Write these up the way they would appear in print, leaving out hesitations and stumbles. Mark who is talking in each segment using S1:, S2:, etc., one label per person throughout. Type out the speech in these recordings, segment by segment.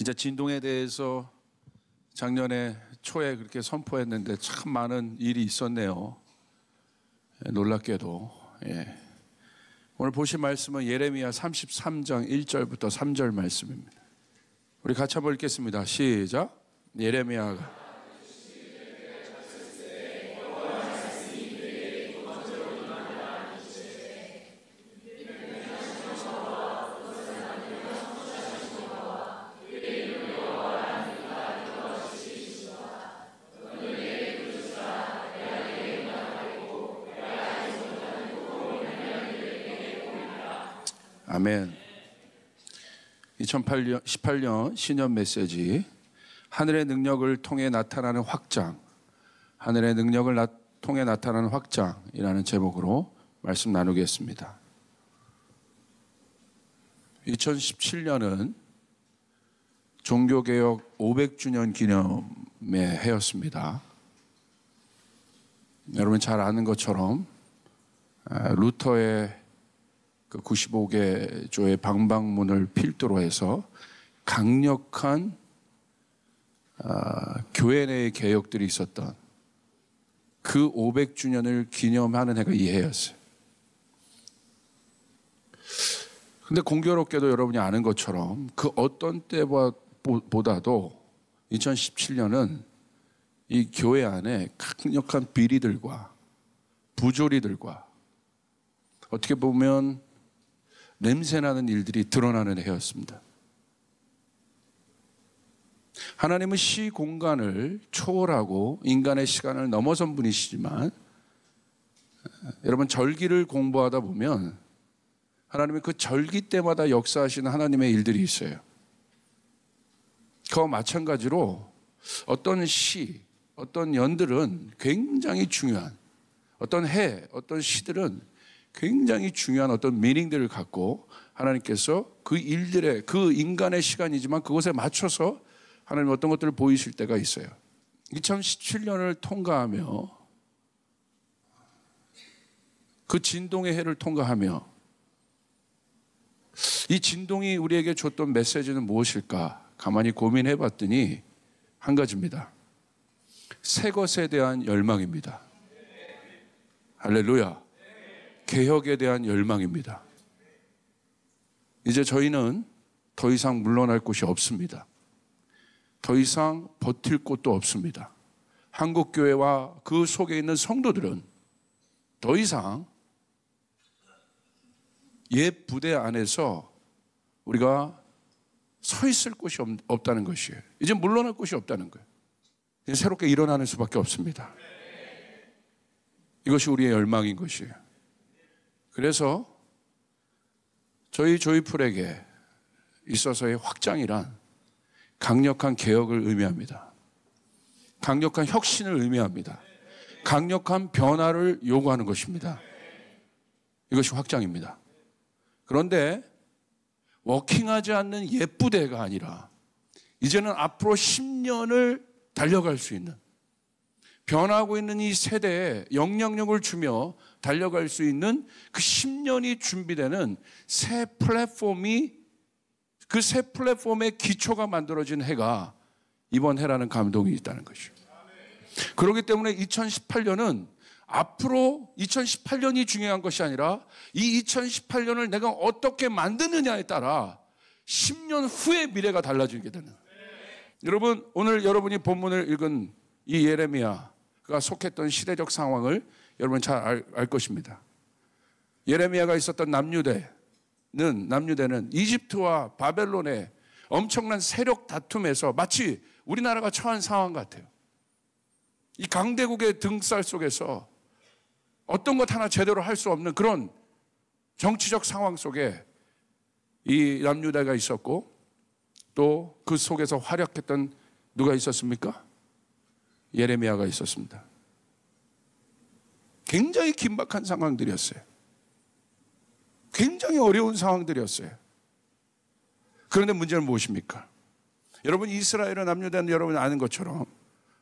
S1: 진짜 진동에 대해서 작년에 초에 그렇게 선포했는데 참 많은 일이 있었네요. 놀랍게도. 오늘 보실 말씀은 예레미야 33장 1절부터 3절 말씀입니다. 우리 같이 한번 읽겠습니다. 시작. 예레미야가 아멘. 2018년 신년 메시지 하늘의 능력을 통해 나타나는 확장, 하늘의 능력을 통해 나타나는 확장이라는 제목으로 말씀 나누겠습니다. 2017년은 종교개혁 500주년 기념의 해였습니다. 여러분 잘 아는 것처럼 루터의 그 95개조의 방방문을 필두로 해서 강력한 교회 내의 개혁들이 있었던 그 500주년을 기념하는 해가 이 해였어요. 근데 공교롭게도 여러분이 아는 것처럼 그 어떤 때보다도 2017년은 이 교회 안에 강력한 비리들과 부조리들과 어떻게 보면 냄새나는 일들이 드러나는 해였습니다. 하나님은 시 공간을 초월하고 인간의 시간을 넘어선 분이시지만 여러분 절기를 공부하다 보면 하나님의 그 절기 때마다 역사하시는 하나님의 일들이 있어요. 그와 마찬가지로 어떤 시, 어떤 연들은 굉장히 중요한 어떤 해, 어떤 시들은 굉장히 중요한 어떤 미닝들을 갖고 하나님께서 그 일들의 그 인간의 시간이지만 그것에 맞춰서 하나님 어떤 것들을 보이실 때가 있어요. 2017년을 통과하며 그 진동의 해를 통과하며 이 진동이 우리에게 줬던 메시지는 무엇일까 가만히 고민해 봤더니 한 가지입니다. 새 것에 대한 열망입니다. 할렐루야. 개혁에 대한 열망입니다. 이제 저희는 더 이상 물러날 곳이 없습니다. 더 이상 버틸 곳도 없습니다. 한국교회와 그 속에 있는 성도들은 더 이상 옛 부대 안에서 우리가 서 있을 곳이 없다는 것이에요. 이제 물러날 곳이 없다는 거예요. 이제 새롭게 일어나는 수밖에 없습니다. 이것이 우리의 열망인 것이에요. 그래서 저희 조이풀에게 있어서의 확장이란 강력한 개혁을 의미합니다. 강력한 혁신을 의미합니다. 강력한 변화를 요구하는 것입니다. 이것이 확장입니다. 그런데 워킹하지 않는 옛 부대가 아니라 이제는 앞으로 10년을 달려갈 수 있는 변화하고 있는 이 세대에 영향력을 주며 달려갈 수 있는 그 10년이 준비되는 새 플랫폼이 그 새 플랫폼의 기초가 만들어진 해가 이번 해라는 감동이 있다는 것이죠. 그렇기 때문에 2018년은 앞으로 2018년이 중요한 것이 아니라 이 2018년을 내가 어떻게 만드느냐에 따라 10년 후의 미래가 달라지게 되는. 여러분 오늘 여러분이 본문을 읽은 이 예레미야가 속했던 시대적 상황을 여러분 잘 알 것입니다. 예레미야가 있었던 남유대는 이집트와 바벨론의 엄청난 세력 다툼에서 마치 우리나라가 처한 상황 같아요. 이 강대국의 등살 속에서 어떤 것 하나 제대로 할 수 없는 그런 정치적 상황 속에 이 남유대가 있었고 또 그 속에서 활약했던 누가 있었습니까? 예레미야가 있었습니다. 굉장히 긴박한 상황들이었어요. 굉장히 어려운 상황들이었어요. 그런데 문제는 무엇입니까? 여러분 이스라엘은 남유다는 여러분 아는 것처럼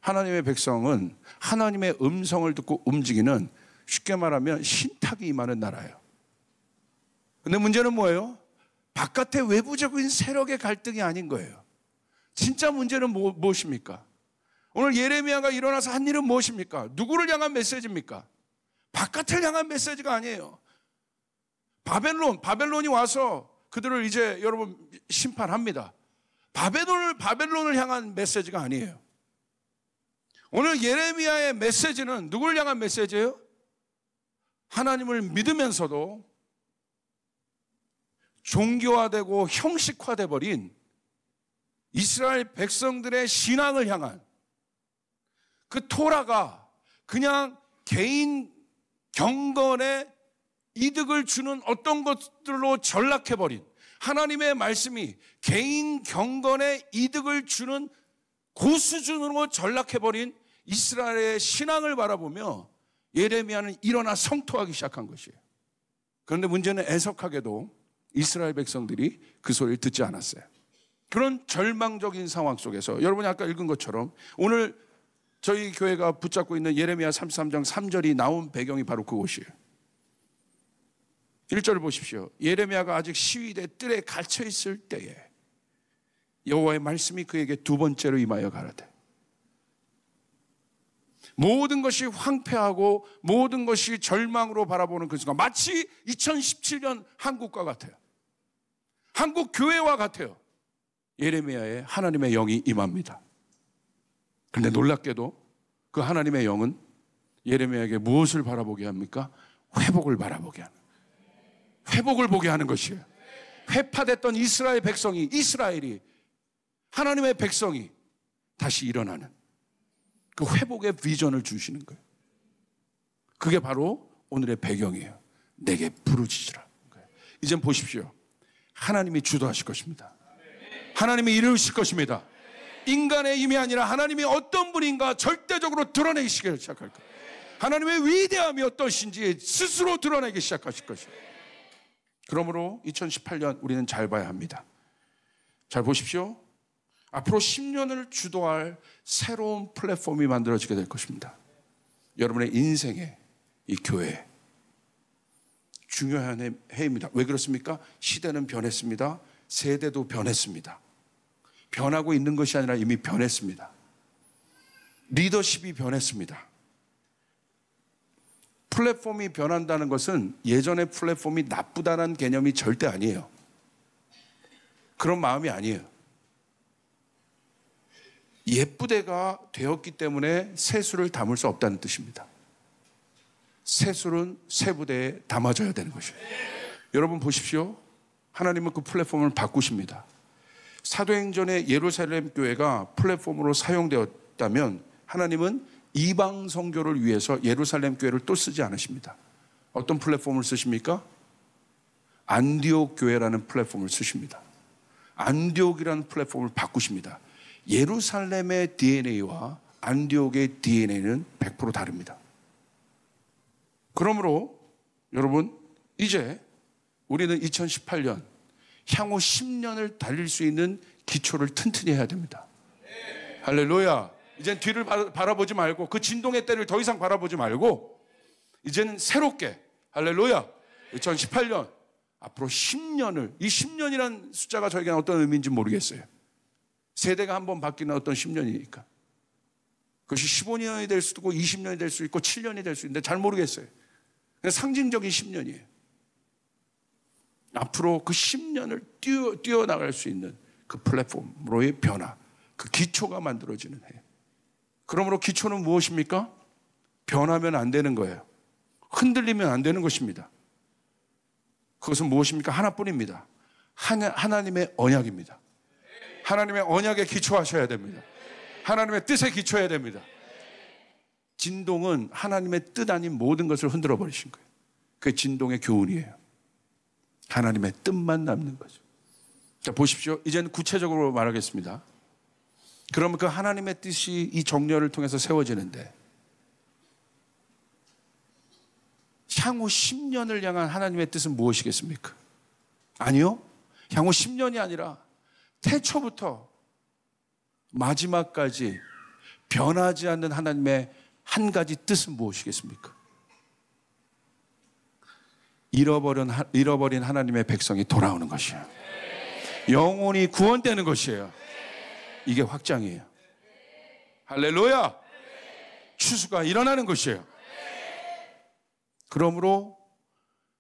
S1: 하나님의 백성은 하나님의 음성을 듣고 움직이는 쉽게 말하면 신탁이 임하는 나라예요. 그런데 문제는 뭐예요? 바깥의 외부적인 세력의 갈등이 아닌 거예요. 진짜 문제는 무엇입니까? 오늘 예레미야가 일어나서 한 일은 무엇입니까? 누구를 향한 메시지입니까? 바깥을 향한 메시지가 아니에요. 바벨론이 와서 그들을 이제 여러분 심판합니다. 바벨론을 향한 메시지가 아니에요. 오늘 예레미야의 메시지는 누구를 향한 메시지예요? 하나님을 믿으면서도 종교화되고 형식화돼 버린 이스라엘 백성들의 신앙을 향한, 그 토라가 그냥 개인 경건에 이득을 주는 어떤 것들로 전락해버린, 하나님의 말씀이 개인 경건에 이득을 주는 그 수준으로 전락해버린 이스라엘의 신앙을 바라보며 예레미야는 일어나 성토하기 시작한 것이에요. 그런데 문제는 애석하게도 이스라엘 백성들이 그 소리를 듣지 않았어요. 그런 절망적인 상황 속에서 여러분이 아까 읽은 것처럼 오늘 저희 교회가 붙잡고 있는 예레미야 33장 3절이 나온 배경이 바로 그것이에요. 1절을 보십시오. 예레미야가 아직 시위대 뜰에 갇혀 있을 때에 여호와의 말씀이 그에게 두 번째로 임하여 가라되, 모든 것이 황폐하고 모든 것이 절망으로 바라보는 그 순간, 마치 2017년 한국과 같아요. 한국 교회와 같아요. 예레미야에 하나님의 영이 임합니다. 그런데 놀랍게도 그 하나님의 영은 예레미야에게 무엇을 바라보게 합니까? 회복을 바라보게 하는, 회복을 보게 하는 것이에요. 회파됐던 이스라엘 백성이, 이스라엘이, 하나님의 백성이 다시 일어나는 그 회복의 비전을 주시는 거예요. 그게 바로 오늘의 배경이에요. 내게 부르짖으라. 이젠 보십시오. 하나님이 주도하실 것입니다. 하나님이 이루실 것입니다. 인간의 힘이 아니라 하나님이 어떤 분인가 절대적으로 드러내기 시작할 거예요. 하나님의 위대함이 어떠신지 스스로 드러내기 시작하실 것이에요. 그러므로 2018년 우리는 잘 봐야 합니다. 잘 보십시오. 앞으로 10년을 주도할 새로운 플랫폼이 만들어지게 될 것입니다. 여러분의 인생에 이 교회 중요한 해입니다. 왜 그렇습니까? 시대는 변했습니다. 세대도 변했습니다. 변하고 있는 것이 아니라 이미 변했습니다. 리더십이 변했습니다. 플랫폼이 변한다는 것은 예전의 플랫폼이 나쁘다는 개념이 절대 아니에요. 그런 마음이 아니에요. 옛부대가 되었기 때문에 새수를 담을 수 없다는 뜻입니다. 새술은 새 부대에 담아져야 되는 것이에요. 여러분 보십시오. 하나님은 그 플랫폼을 바꾸십니다. 사도행전의 예루살렘 교회가 플랫폼으로 사용되었다면 하나님은 이방 선교를 위해서 예루살렘 교회를 또 쓰지 않으십니다. 어떤 플랫폼을 쓰십니까? 안디옥 교회라는 플랫폼을 쓰십니다. 안디옥이라는 플랫폼을 바꾸십니다. 예루살렘의 DNA와 안디옥의 DNA는 100% 다릅니다. 그러므로 여러분 이제 우리는 2018년 향후 10년을 달릴 수 있는 기초를 튼튼히 해야 됩니다. 할렐루야. 이젠 뒤를 바라보지 말고 그 진동의 때를 더 이상 바라보지 말고 이제는 새롭게, 할렐루야, 2018년 앞으로 10년을, 이 10년이라는 숫자가 저에게는 어떤 의미인지 모르겠어요. 세대가 한번 바뀌는 어떤 10년이니까 그것이 15년이 될 수도 있고 20년이 될 수 있고 7년이 될 수 있는데 잘 모르겠어요. 그냥 상징적인 10년이에요. 앞으로 그 10년을 뛰어나갈 수 있는 그 플랫폼으로의 변화, 그 기초가 만들어지는 해. 그러므로 기초는 무엇입니까? 변하면 안 되는 거예요. 흔들리면 안 되는 것입니다. 그것은 무엇입니까? 하나뿐입니다. 하나님의 언약입니다. 하나님의 언약에 기초하셔야 됩니다. 하나님의 뜻에 기초해야 됩니다. 진동은 하나님의 뜻 아닌 모든 것을 흔들어 버리신 거예요. 그게 진동의 교훈이에요. 하나님의 뜻만 남는 거죠. 자, 보십시오. 이제는 구체적으로 말하겠습니다. 그러면 그 하나님의 뜻이 이 정렬을 통해서 세워지는데 향후 10년을 향한 하나님의 뜻은 무엇이겠습니까? 아니요. 향후 10년이 아니라 태초부터 마지막까지 변하지 않는 하나님의 한 가지 뜻은 무엇이겠습니까? 잃어버린 하나님의 백성이 돌아오는 것이에요. 영혼이 구원되는 것이에요. 이게 확장이에요. 할렐루야. 추수가 일어나는 것이에요. 그러므로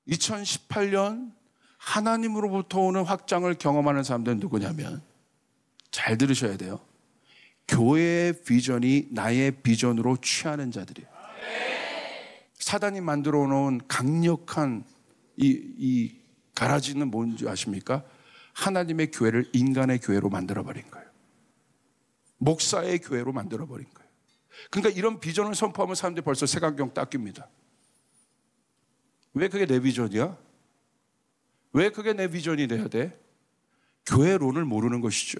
S1: 2018년 하나님으로부터 오는 확장을 경험하는 사람들은 누구냐면, 잘 들으셔야 돼요. 교회의 비전이 나의 비전으로 취하는 자들이에요. 사단이 만들어 놓은 강력한 이 가라지는 뭔지 아십니까? 하나님의 교회를 인간의 교회로 만들어버린 거예요. 목사의 교회로 만들어버린 거예요. 그러니까 이런 비전을 선포하면 사람들이 벌써 색안경 딱 낍니다. 왜 그게 내 비전이야? 왜 그게 내 비전이 돼야 돼? 교회론을 모르는 것이죠.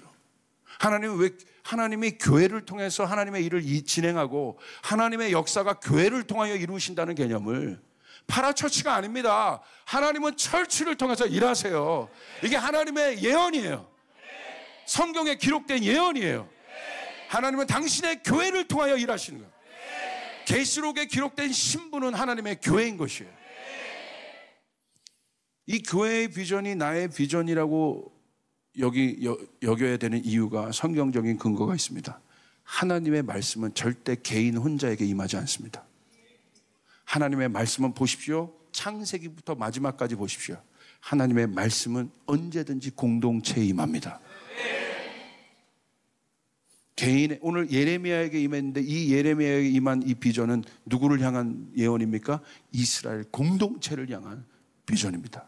S1: 하나님이 교회를 통해서 하나님의 일을 진행하고 하나님의 역사가 교회를 통하여 이루신다는 개념을, 파라처치가 아닙니다. 하나님은 철치를 통해서 일하세요. 이게 하나님의 예언이에요. 성경에 기록된 예언이에요. 하나님은 당신의 교회를 통하여 일하시는 거예요. 계시록에 기록된 신부는 하나님의 교회인 것이에요. 이 교회의 비전이 나의 비전이라고 여겨야 되는 이유가 성경적인 근거가 있습니다. 하나님의 말씀은 절대 개인 혼자에게 임하지 않습니다. 하나님의 말씀은 보십시오. 창세기부터 마지막까지 보십시오. 하나님의 말씀은 언제든지 공동체에 임합니다. 오늘 예레미야에게 임했는데, 이 예레미야에게 임한 이 비전은 누구를 향한 예언입니까? 이스라엘 공동체를 향한 비전입니다.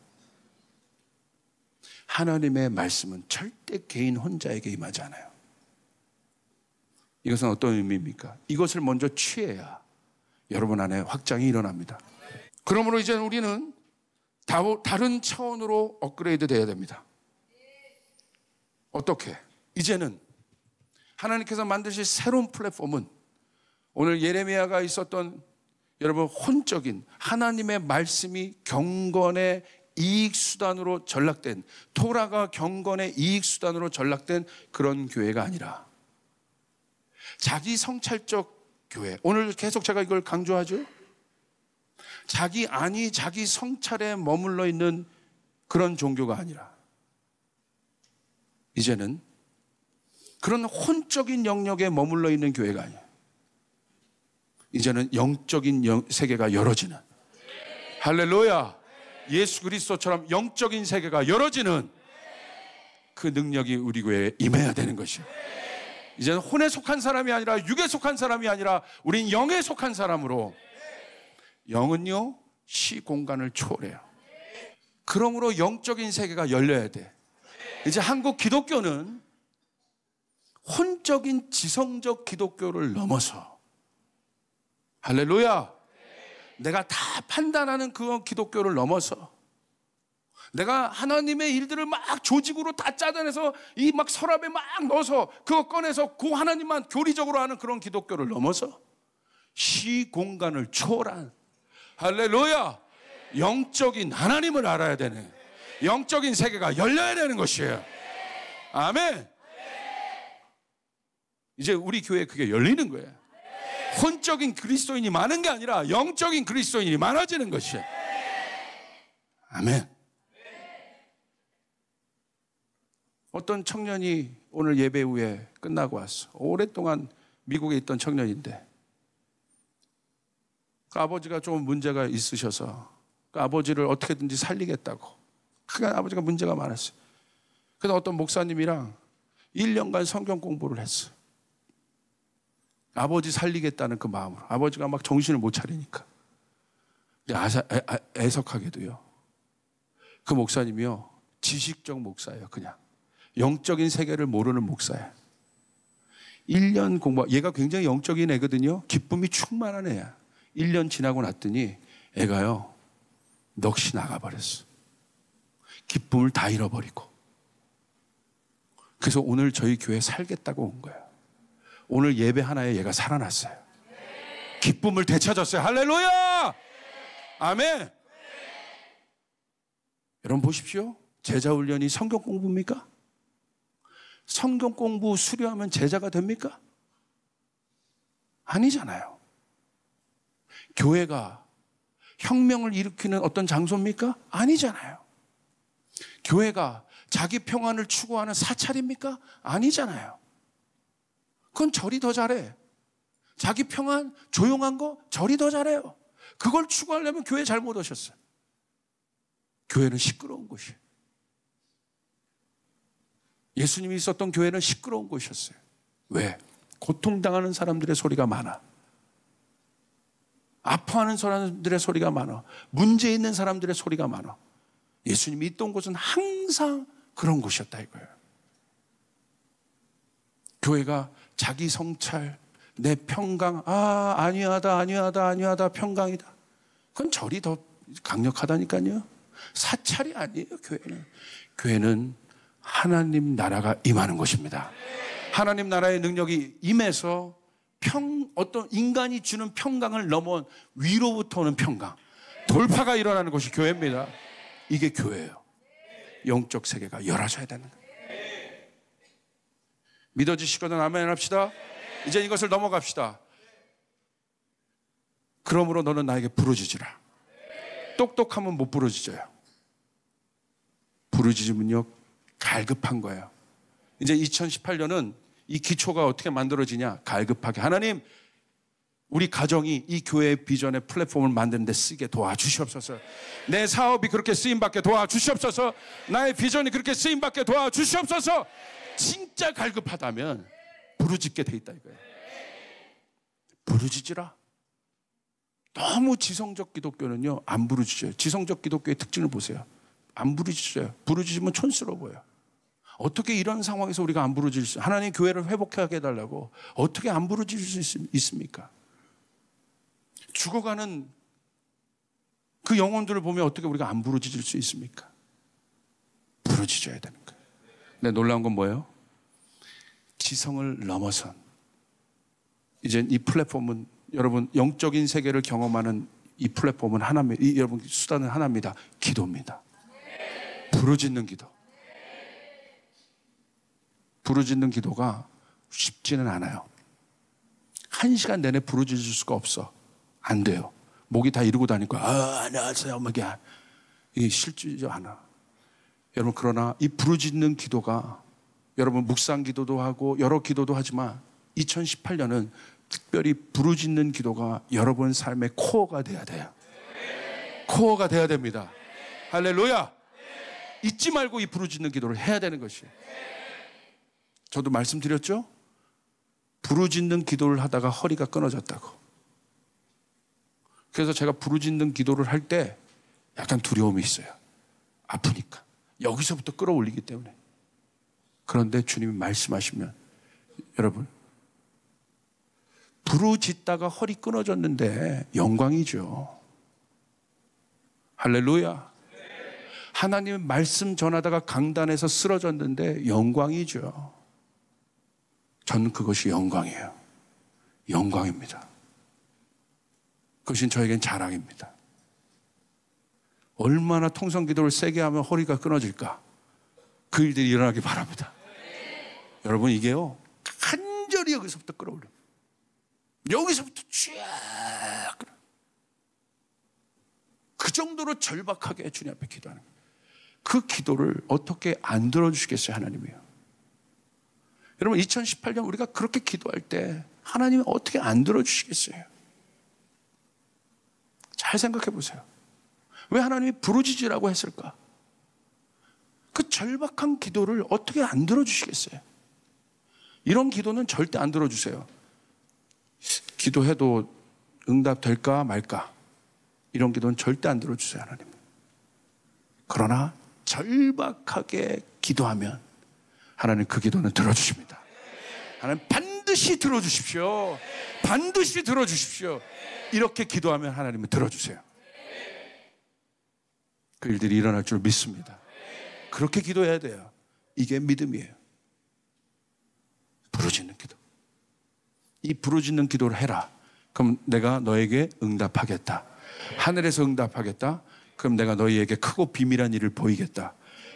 S1: 하나님의 말씀은 절대 개인 혼자에게 임하지 않아요. 이것은 어떤 의미입니까? 이것을 먼저 취해야 여러분 안에 확장이 일어납니다. 그러므로 이제 우리는 다른 차원으로 업그레이드 돼야 됩니다. 어떻게? 이제는 하나님께서 만드실 새로운 플랫폼은, 오늘 예레미야가 있었던 여러분 혼적인 하나님의 말씀이 경건의 이익수단으로 전락된, 토라가 경건의 이익수단으로 전락된 그런 교회가 아니라 자기 성찰적 교회. 오늘 계속 제가 이걸 강조하죠. 자기 성찰에 머물러 있는 그런 종교가 아니라, 이제는 그런 혼적인 영역에 머물러 있는 교회가 아니에요. 이제는 영적인 세계가 열어지는, 할렐루야, 예수 그리스도처럼 영적인 세계가 열어지는 그 능력이 우리 교회에 임해야 되는 것이에요. 이제는 혼에 속한 사람이 아니라, 육에 속한 사람이 아니라 우린 영에 속한 사람으로, 영은요 시공간을 초월해요. 그러므로 영적인 세계가 열려야 돼. 이제 한국 기독교는 혼적인 지성적 기독교를 넘어서, 할렐루야, 내가 다 판단하는 그 기독교를 넘어서, 내가 하나님의 일들을 막 조직으로 다 짜내서 이 막 서랍에 막 넣어서 그거 꺼내서 그 하나님만 교리적으로 하는 그런 기독교를 넘어서 시공간을 초월한, 할렐루야, 영적인 하나님을 알아야 되네. 영적인 세계가 열려야 되는 것이에요. 아멘. 이제 우리 교회에 그게 열리는 거예요. 혼적인 그리스도인이 많은 게 아니라 영적인 그리스도인이 많아지는 것이에요. 아멘. 어떤 청년이 오늘 예배 후에 끝나고 왔어. 오랫동안 미국에 있던 청년인데, 그 아버지가 좀 문제가 있으셔서 그 아버지를 어떻게든지 살리겠다고, 그 아버지가 문제가 많았어요. 그래서 어떤 목사님이랑 1년간 성경 공부를 했어. 아버지 살리겠다는 그 마음으로. 아버지가 막 정신을 못 차리니까. 애석하게도요, 그 목사님이요 지식적 목사예요. 그냥 영적인 세계를 모르는 목사예요. 1년 공부, 얘가 굉장히 영적인 애거든요. 기쁨이 충만한 애야. 1년 지나고 났더니 애가요 넋이 나가버렸어. 기쁨을 다 잃어버리고. 그래서 오늘 저희 교회에 살겠다고 온 거예요. 오늘 예배 하나에 얘가 살아났어요. 기쁨을 되찾았어요. 할렐루야! 아멘! 여러분 보십시오. 제자 훈련이 성경 공부입니까? 성경 공부 수료하면 제자가 됩니까? 아니잖아요. 교회가 혁명을 일으키는 어떤 장소입니까? 아니잖아요. 교회가 자기 평안을 추구하는 사찰입니까? 아니잖아요. 그건 절이 더 잘해. 자기 평안, 조용한 거 절이 더 잘해요. 그걸 추구하려면 교회 잘못 오셨어요. 교회는 시끄러운 곳이에요. 예수님이 있었던 교회는 시끄러운 곳이었어요. 왜? 고통당하는 사람들의 소리가 많아. 아파하는 사람들의 소리가 많아. 문제 있는 사람들의 소리가 많아. 예수님이 있던 곳은 항상 그런 곳이었다 이거예요. 교회가 자기 성찰, 내 평강, 아니하다, 평강이다. 그건 절이 더 강력하다니까요. 사찰이 아니에요, 교회는. 교회는 하나님 나라가 임하는 곳입니다. 하나님 나라의 능력이 임해서 어떤 인간이 주는 평강을 넘어 위로부터 오는 평강, 돌파가 일어나는 곳이 교회입니다. 이게 교회예요. 영적 세계가 열어져야 되는 거예요. 믿어지시거든 아멘 합시다. 이제 이것을 넘어갑시다. 그러므로 너는 나에게 부르짖으라. 똑똑하면 못 부르짖어요. 부르짖으면요 갈급한 거예요. 이제 2018년은 이 기초가 어떻게 만들어지냐? 갈급하게. 하나님, 우리 가정이 이 교회의 비전의 플랫폼을 만드는 데 쓰게 도와주시옵소서. 내 사업이 그렇게 쓰임받게 도와주시옵소서. 나의 비전이 그렇게 쓰임받게 도와주시옵소서. 진짜 갈급하다면 부르짖게 돼 있다 이거예요. 부르짖으라. 너무 지성적 기독교는요 안 부르짖어요. 지성적 기독교의 특징을 보세요. 안 부르짖어요. 부르짖으면 촌스러워 보여요. 어떻게 이런 상황에서 우리가 안 부르짖을 수, 하나님 교회를 회복하게 해달라고 어떻게 안 부르짖을 수 있습니까? 죽어가는 그 영혼들을 보면 어떻게 우리가 안 부르짖을 수 있습니까? 부르짖어야 되는 거예요. 근데 놀라운 건 뭐예요? 지성을 넘어선, 이제 이 플랫폼은 여러분 영적인 세계를 경험하는 이 플랫폼은 하나입니다. 여러분 수단은 하나입니다. 기도입니다. 부르짖는 기도. 부르짖는 기도가 쉽지는 않아요. 1시간 내내 부르짖을 수가 없어. 안 돼요. 목이 다 이러고 다니고 안녕하세요 이게 쉽지 않아. 여러분 그러나 이 부르짖는 기도가 여러분 묵상 기도도 하고 여러 기도도 하지만 2018년은 특별히 부르짖는 기도가 여러분 삶의 코어가 돼야 돼요. 코어가 돼야 됩니다. 할렐루야. 잊지 말고 이 부르짖는 기도를 해야 되는 것이에요. 저도 말씀드렸죠? 부르짖는 기도를 하다가 허리가 끊어졌다고. 그래서 제가 부르짖는 기도를 할 때 약간 두려움이 있어요. 아프니까. 여기서부터 끌어올리기 때문에. 그런데 주님이 말씀하시면 여러분 부르짖다가 허리 끊어졌는데 영광이죠. 할렐루야. 하나님 말씀 전하다가 강단에서 쓰러졌는데 영광이죠. 저는 그것이 영광이에요. 영광입니다. 그것은 저에겐 자랑입니다. 얼마나 통성기도를 세게 하면 허리가 끊어질까? 그 일들이 일어나기 바랍니다. 여러분 이게요 간절히 여기서부터 끌어올려. 여기서부터 쫙 그 정도로 절박하게 주님 앞에 기도하는 거예요. 그 기도를 어떻게 안 들어주시겠어요? 하나님이요. 여러분 2018년 우리가 그렇게 기도할 때 하나님이 어떻게 안 들어주시겠어요? 잘 생각해 보세요. 왜 하나님이 부르짖으라고 했을까? 그 절박한 기도를 어떻게 안 들어주시겠어요? 이런 기도는 절대 안 들어주세요. 기도해도 응답될까 말까? 이런 기도는 절대 안 들어주세요, 하나님. 그러나 절박하게 기도하면 하나님 그 기도는 들어주십니다. 하나님 반드시 들어주십시오. 반드시 들어주십시오. 이렇게 기도하면 하나님은 들어주세요. 그 일들이 일어날 줄 믿습니다. 그렇게 기도해야 돼요. 이게 믿음이에요. 부르짖는 기도. 이 부르짖는 기도를 해라. 그럼 내가 너에게 응답하겠다. 하늘에서 응답하겠다. 그럼 내가 너희에게 크고 비밀한 일을 보이겠다.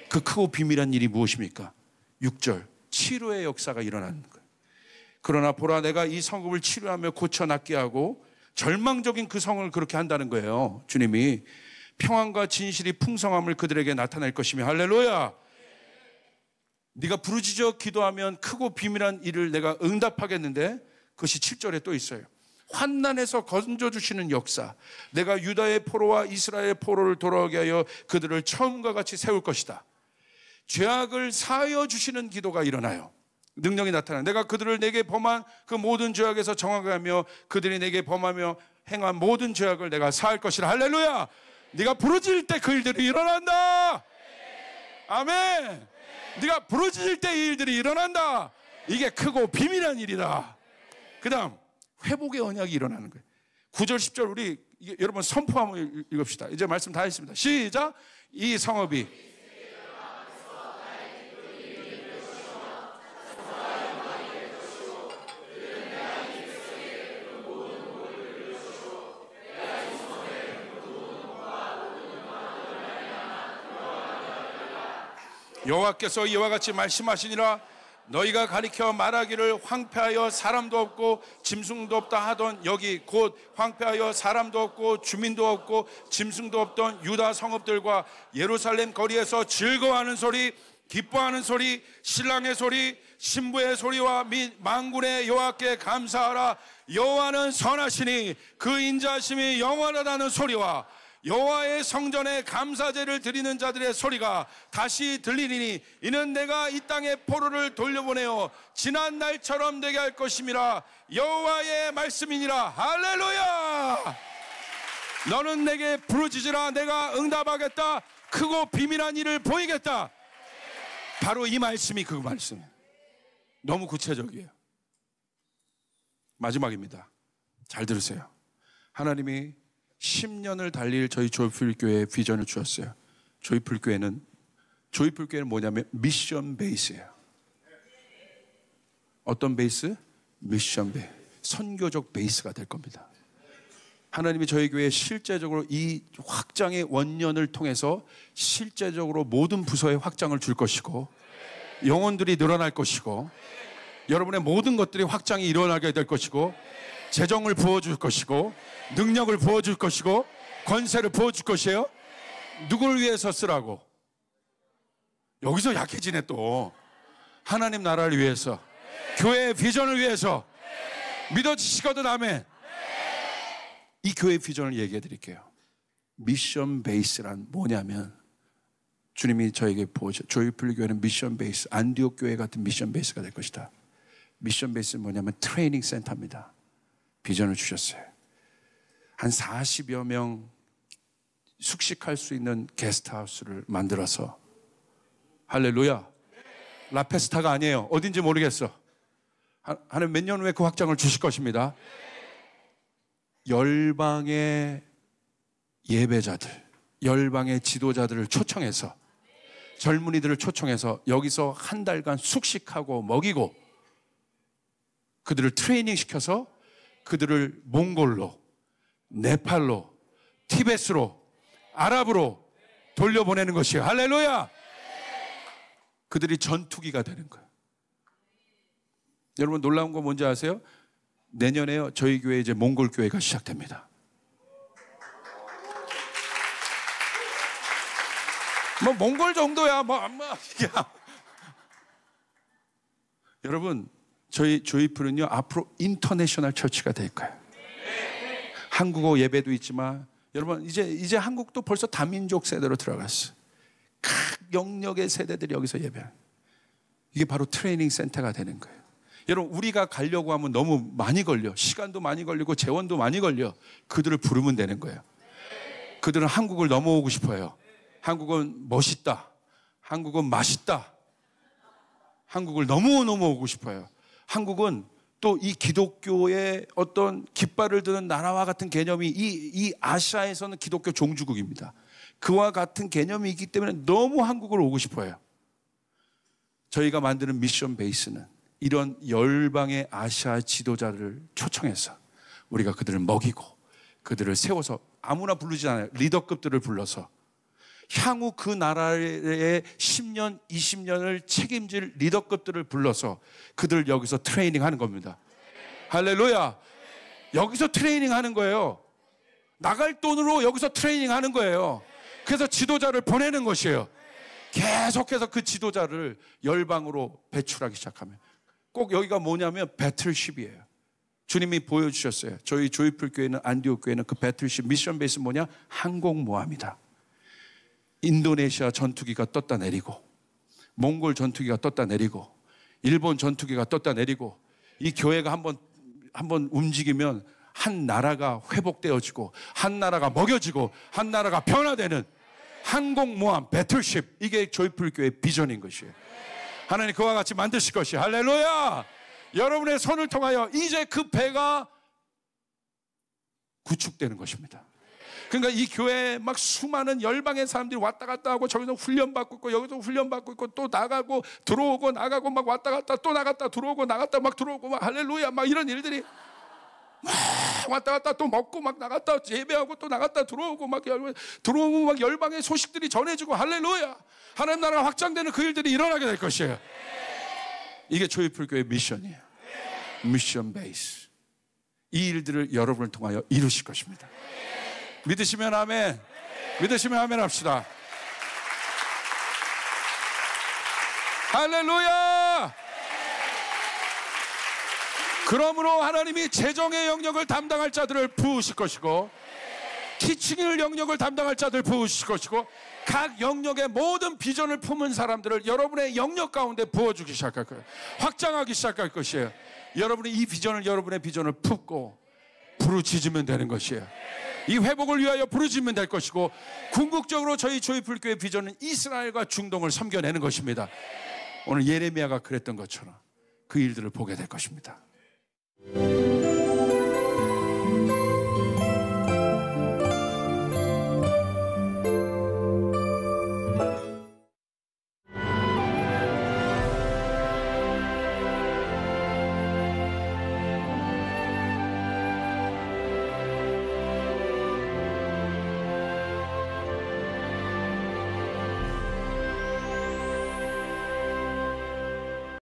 S1: 그 크고 비밀한 일이 무엇입니까? 6절 치료의 역사가 일어나는 거예요. 그러나 보라 내가 이 성읍을 치료하며 고쳐 낫게 하고 절망적인 그 성을 그렇게 한다는 거예요. 주님이 평안과 진실이 풍성함을 그들에게 나타낼 것이며 할렐루야. 네가 부르짖어 기도하면 크고 비밀한 일을 내가 응답하겠는데, 그것이 7절에 또 있어요. 환난에서 건져주시는 역사, 내가 유다의 포로와 이스라엘의 포로를 돌아오게 하여 그들을 처음과 같이 세울 것이다. 죄악을 사하여 주시는 기도가 일어나요. 능력이 나타나요. 내가 그들을 내게 범한 그 모든 죄악에서 정하게 하며 그들이 내게 범하며 행한 모든 죄악을 내가 사할 것이라. 할렐루야. 네가 부르짖을 때 그 일들이 일어난다. 아멘. 네가 부르짖을 때 이 일들이 일어난다. 이게 크고 비밀한 일이다. 그 다음 회복의 언약이 일어나는 거예요. 9절 10절 우리 여러분 선포 한번 읽읍시다. 이제 말씀 다 했습니다. 시작. 이 성읍이 여호와께서 이와 같이 말씀하시니라. 너희가 가리켜 말하기를 황폐하여 사람도 없고 짐승도 없다 하던 여기 곧 황폐하여 사람도 없고 주민도 없고 짐승도 없던 유다 성읍들과 예루살렘 거리에서 즐거워하는 소리, 기뻐하는 소리, 신랑의 소리, 신부의 소리와 및 만군의 여호와께 감사하라. 여호와는 선하시니 그 인자하심이 영원하다는 소리와 여호와의 성전에 감사제를 드리는 자들의 소리가 다시 들리리니 이는 내가 이 땅에 포로를 돌려보내어 지난 날처럼 되게 할 것임이라. 여호와의 말씀이니라. 할렐루야. 너는 내게 부르짖으라. 내가 응답하겠다. 크고 비밀한 일을 보이겠다. 바로 이 말씀이 그 말씀이에요. 너무 구체적이에요. 마지막입니다. 잘 들으세요. 하나님이 10년을 달릴 저희 조이풀교회에 비전을 주었어요. 조이풀교회는 뭐냐면 미션 베이스예요. 어떤 베이스? 미션 베이스. 선교적 베이스가 될 겁니다. 하나님이 저희 교회에 실제적으로 이 확장의 원년을 통해서 실제적으로 모든 부서에 확장을 줄 것이고 영혼들이 늘어날 것이고 여러분의 모든 것들이 확장이 일어나게 될 것이고 재정을 부어줄 것이고 능력을 부어줄 것이고 권세를 부어줄 것이에요. 누구를 위해서 쓰라고? 여기서 약해지네 또. 하나님 나라를 위해서, 교회의 비전을 위해서. 믿어지시거든. 아멘. 이 교회의 비전을 얘기해 드릴게요. 미션 베이스란 뭐냐면 주님이 저에게 보여줘. 조이풀 교회는 미션 베이스, 안디옥 교회 같은 미션 베이스가 될 것이다. 미션 베이스는 뭐냐면 트레이닝 센터입니다. 비전을 주셨어요. 한 40여 명 숙식할 수 있는 게스트하우스를 만들어서, 할렐루야, 라페스타가 아니에요. 어딘지 모르겠어. 하나님 몇 년 후에 그 확장을 주실 것입니다. 열방의 예배자들, 열방의 지도자들을 초청해서, 젊은이들을 초청해서 여기서 한 달간 숙식하고 먹이고 그들을 트레이닝 시켜서 그들을 몽골로, 네팔로, 티베트로, 아랍으로 돌려보내는 것이에요. 할렐루야. 그들이 전투기가 되는 거예요. 여러분 놀라운 거 뭔지 아세요? 내년에요 저희 교회 이제 몽골 교회가 시작됩니다. 뭐 몽골 정도야 여러분 저희 조이풀은요 앞으로 인터내셔널 처치가 될 거예요. 한국어 예배도 있지만 여러분 이제 한국도 벌써 다민족 세대로 들어갔어. 각 영역의 세대들이 여기서 예배해요. 이게 바로 트레이닝 센터가 되는 거예요. 여러분 우리가 가려고 하면 너무 많이 걸려. 시간도 많이 걸리고 재원도 많이 걸려. 그들을 부르면 되는 거예요. 그들은 한국을 넘어오고 싶어요. 한국은 멋있다. 한국은 맛있다. 한국을 너무 오고 싶어요. 한국은 또 이 기독교의 어떤 깃발을 드는 나라와 같은 개념이 이 아시아에서는 기독교 종주국입니다. 그와 같은 개념이 있기 때문에 너무 한국을 오고 싶어요. 저희가 만드는 미션 베이스는 이런 열방의 아시아 지도자를 초청해서 우리가 그들을 먹이고 그들을 세워서 아무나 부르지 않아요. 리더급들을 불러서 향후 그 나라의 10년, 20년을 책임질 리더급들을 불러서 그들을 여기서 트레이닝 하는 겁니다. 할렐루야. 여기서 트레이닝 하는 거예요. 나갈 돈으로 여기서 트레이닝 하는 거예요. 그래서 지도자를 보내는 것이에요. 계속해서 그 지도자를 열방으로 배출하기 시작하면 꼭 여기가 뭐냐면 배틀십이에요. 주님이 보여주셨어요. 저희 조이풀 교회는, 안디옥 교회는 그 배틀십 미션 베이스 뭐냐? 항공모함이다. 인도네시아 전투기가 떴다 내리고, 몽골 전투기가 떴다 내리고, 일본 전투기가 떴다 내리고, 이 교회가 한번 움직이면 한 나라가 회복되어지고, 한 나라가 먹여지고, 한 나라가 변화되는 항공모함 배틀십, 이게 조이풀 교회의 비전인 것이에요. 하나님 그와 같이 만드실 것이에요. 할렐루야. 여러분의 손을 통하여 이제 그 배가 구축되는 것입니다. 그러니까 이 교회에 막 수많은 열방의 사람들이 왔다 갔다 하고, 저기서 훈련받고 있고 여기서 훈련받고 있고, 또 나가고 들어오고 나가고 막 왔다 갔다 또 나갔다 들어오고 나갔다 막 들어오고 막 할렐루야 막 이런 일들이 막 왔다 갔다 또 먹고 막 나갔다 예배하고 또 나갔다 들어오고 막 들어오고 막 열방의 소식들이 전해지고 할렐루야. 하나님 나라가 확장되는 그 일들이 일어나게 될 것이에요. 이게 조이풀 교회의 미션이에요. 미션 베이스. 이 일들을 여러분을 통하여 이루실 것입니다. 믿으시면 아멘. 믿으시면 아멘 합시다. 할렐루야. 그러므로 하나님이 재정의 영역을 담당할 자들을 부으실 것이고, 티칭의 영역을 담당할 자들을 부으실 것이고, 각 영역의 모든 비전을 품은 사람들을 여러분의 영역 가운데 부어주기 시작할 거예요. 확장하기 시작할 것이에요. 여러분이 이 비전을, 여러분의 비전을 품고 부르짖으면 되는 것이에요. 이 회복을 위하여 부르짖으면 될 것이고, 궁극적으로 저희 조이풀 교회 비전은 이스라엘과 중동을 섬겨내는 것입니다. 오늘 예레미야가 그랬던 것처럼 그 일들을 보게 될 것입니다.